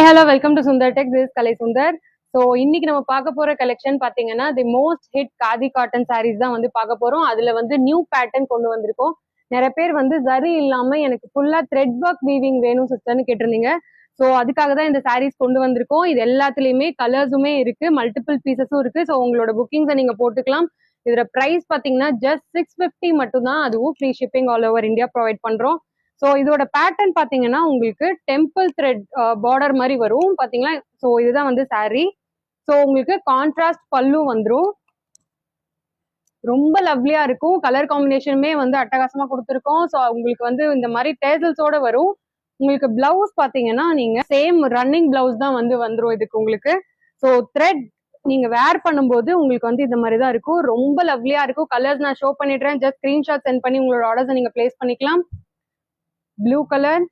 Hi hello welcome to Sundar tech. This Kalai Sundar. So இன்னைக்கு நம்ம பார்க்க போற கலெக்ஷன் பாத்தீங்கன்னா the most hit khadi cotton saris தான் வந்து பார்க்க போறோம். அதுல வந்து நியூ பேட்டர்ன் கொண்டு வந்திருக்கோம். நிறைய பேர் வந்து ஜரி இல்லாம எனக்கு ஃபுல்லா த்ரெட் ஒர்க் வீவிங் வேணும் சிஸ்டர்னு கேட்டிருந்தீங்க. ஸோ அதுக்காக தான் இந்த சாரீஸ் கொண்டு வந்திருக்கோம். இது எல்லாத்துலயுமே கலர்ஸுமே இருக்கு, மல்டிபிள் பீசஸும் இருக்கு. ஸோ உங்களோட புக்கிங்ஸை நீங்க போட்டுக்கலாம். இதோட பிரைஸ் பாத்தீங்கன்னா ஜஸ்ட் 650 மட்டும் தான். அதுவும் free shipping all over India provide பண்றோம். ஸோ இதோட பேட்டர்ன் பாத்தீங்கன்னா உங்களுக்கு டெம்பிள் த்ரெட் பார்டர் மாதிரி வரும் பாத்தீங்களா. ஸோ இதுதான் வந்து சாரீ. ஸோ உங்களுக்கு கான்ட்ராஸ்ட் பல்லு வந்துடும். ரொம்ப லவ்லியா இருக்கும். கலர் காம்பினேஷனுமே வந்து அட்டகாசமா கொடுத்துருக்கோம். ஸோ உங்களுக்கு வந்து இந்த மாதிரி டேசல்ஸோட வரும். உங்களுக்கு பிளவுஸ் பாத்தீங்கன்னா நீங்க சேம் ரன்னிங் பிளவுஸ் தான் வந்து வந்துடும் இதுக்கு உங்களுக்கு. ஸோ த்ரெட் நீங்க வேர் பண்ணும்போது உங்களுக்கு வந்து இந்த மாதிரி தான் இருக்கும். ரொம்ப லவ்லியா இருக்கும். கலர்ஸ் நான் ஷோ பண்ணிடுறேன். ஜஸ்ட் ஸ்கிரீன்ஷாட் சென்ட் பண்ணி உங்களோட ஆர்டர்ஸை நீங்க பிளேஸ் பண்ணிக்கலாம். Blue colour,